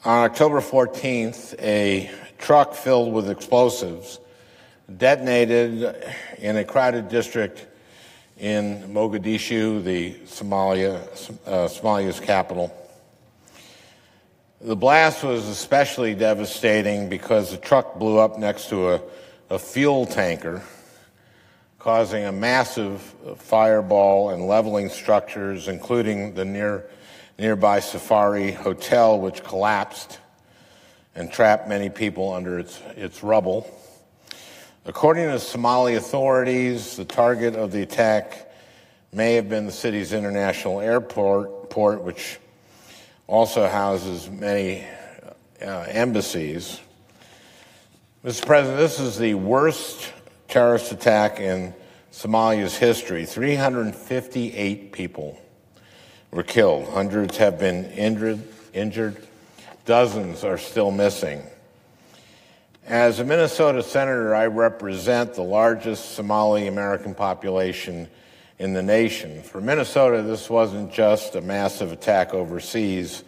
On October 14th, a truck filled with explosives detonated in a crowded district in Mogadishu, Somalia's capital. The blast was especially devastating because the truck blew up next to a fuel tanker, causing a massive fireball and leveling structures, including the nearby Safari Hotel, which collapsed and trapped many people under its rubble. According to Somali authorities, the target of the attack may have been the city's international airport, which also houses many embassies. Mr. President, this is the worst terrorist attack in Somalia's history. 358 people were killed. Hundreds have been injured. Dozens are still missing. As a Minnesota senator, I represent the largest Somali-American population in the nation. For Minnesota, this wasn't just a massive attack overseas.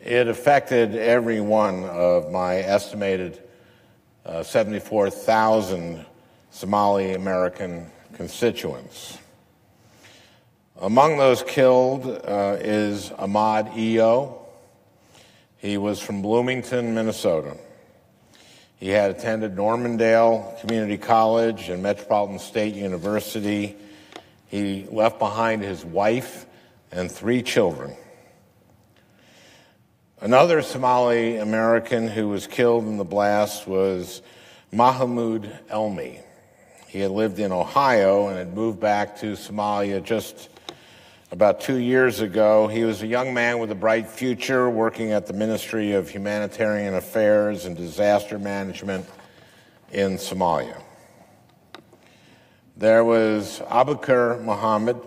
It affected every one of my estimated 74,000 Somali-American constituents. Among those killed is Ahmed Eyow. He was from Bloomington, Minnesota. He had attended Normandale Community College and Metropolitan State University. He left behind his wife and 3 children. Another Somali American who was killed in the blast was Mahmoud Elmi. He had lived in Ohio and had moved back to Somalia just about 2 years ago. He was a young man with a bright future, working at the Ministry of Humanitarian Affairs and Disaster Management in Somalia. There was Abubakar Muhammad.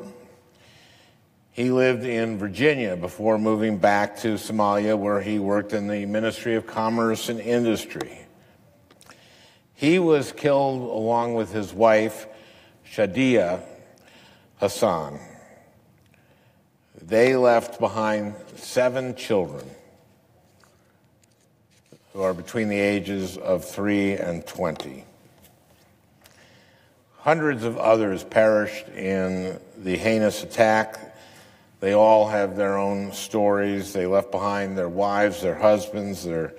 He lived in Virginia before moving back to Somalia, where he worked in the Ministry of Commerce and Industry. He was killed along with his wife, Shadia Hassan. They left behind 7 children who are between the ages of 3 and 20. Hundreds of others perished in the heinous attack. They all have their own stories. They left behind their wives, their husbands, their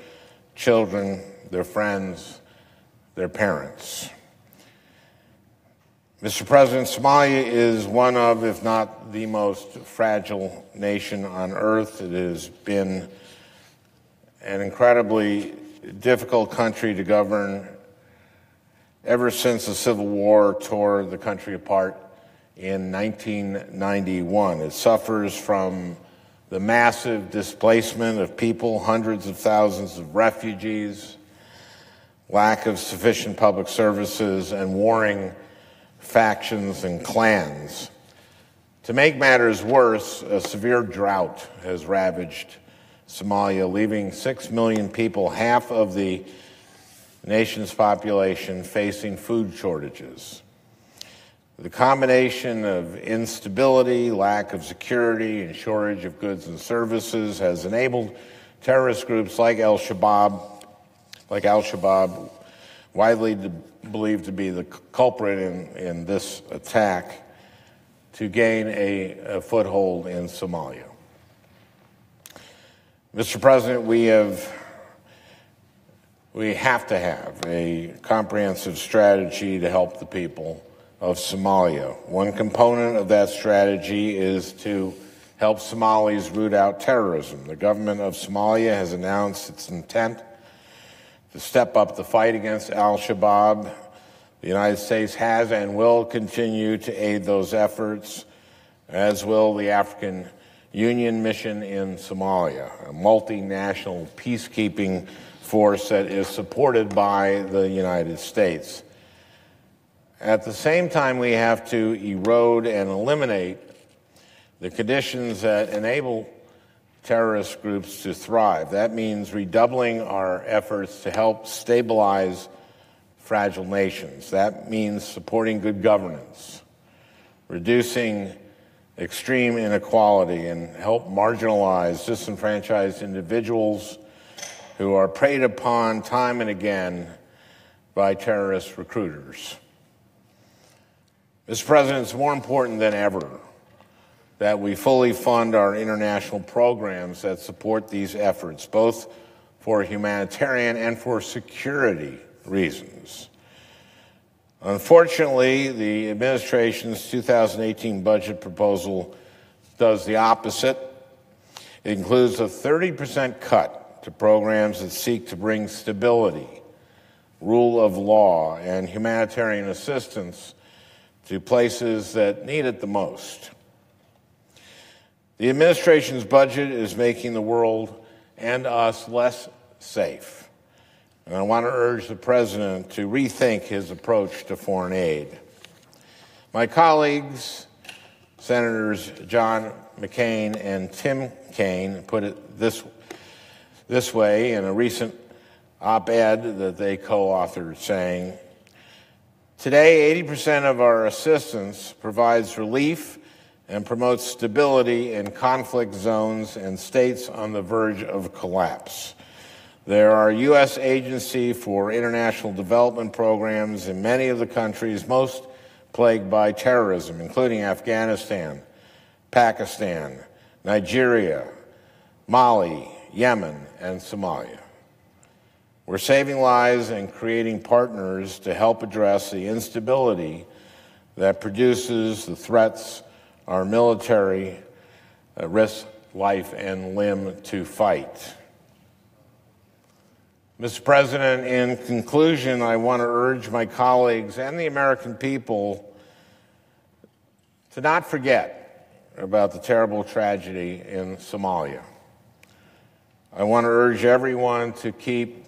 children, their friends, their parents. Mr. President, Somalia is one of, if not the most fragile nation on earth. It has been an incredibly difficult country to govern ever since the Civil War tore the country apart in 1991. It suffers from the massive displacement of people, hundreds of thousands of refugees, lack of sufficient public services, and warring factions and clans. To make matters worse, a severe drought has ravaged Somalia, leaving 6 million people, half of the nation's population, facing food shortages. The combination of instability, lack of security, and shortage of goods and services has enabled terrorist groups like Al-Shabaab, widely believed to be the culprit in this attack, to gain a foothold in Somalia. Mr. President, we have to have a comprehensive strategy to help the people of Somalia. One component of that strategy is to help Somalis root out terrorism. The government of Somalia has announced its intent to step up the fight against Al-Shabaab. The United States has and will continue to aid those efforts, as will the African Union mission in Somalia, a multinational peacekeeping force that is supported by the United States. At the same time, we have to erode and eliminate the conditions that enable terrorist groups to thrive. That means redoubling our efforts to help stabilize fragile nations. That means supporting good governance, reducing extreme inequality, and help marginalized, disenfranchised individuals who are preyed upon time and again by terrorist recruiters. Mr. President, it's more important than ever that we fully fund our international programs that support these efforts, both for humanitarian and for security reasons. Unfortunately, the administration's 2018 budget proposal does the opposite. It includes a 30% cut to programs that seek to bring stability, rule of law, and humanitarian assistance to places that need it the most. The administration's budget is making the world and us less safe. And I want to urge the President to rethink his approach to foreign aid. My colleagues, Senators John McCain and Tim Kaine, put it this way in a recent op-ed that they co-authored, saying, "Today, 80% of our assistance provides relief and promotes stability in conflict zones and states on the verge of collapse. There are U.S. Agency for International Development programs in many of the countries most plagued by terrorism, including Afghanistan, Pakistan, Nigeria, Mali, Yemen, and Somalia. We're saving lives and creating partners to help address the instability that produces the threats our military risk life and limb to fight." Mr. President, in conclusion, I want to urge my colleagues and the American people to not forget about the terrible tragedy in Somalia. I want to urge everyone to keep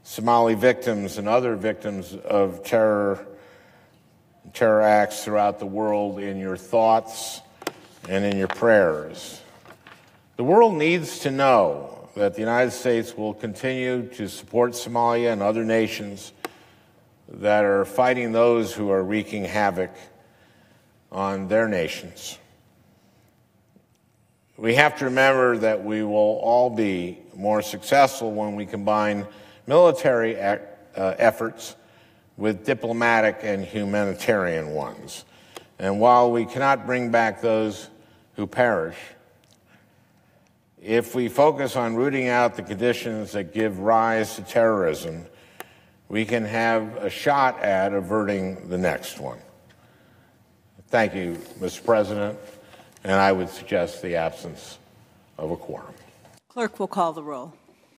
Somali victims and other victims of terror acts throughout the world in your thoughts and in your prayers. The world needs to know that the United States will continue to support Somalia and other nations that are fighting those who are wreaking havoc on their nations. We have to remember that we will all be more successful when we combine military efforts with diplomatic and humanitarian ones. And while we cannot bring back those who perish, if we focus on rooting out the conditions that give rise to terrorism, we can have a shot at averting the next one. Thank you, Mr. President, and I would suggest the absence of a quorum. Clerk will call the roll.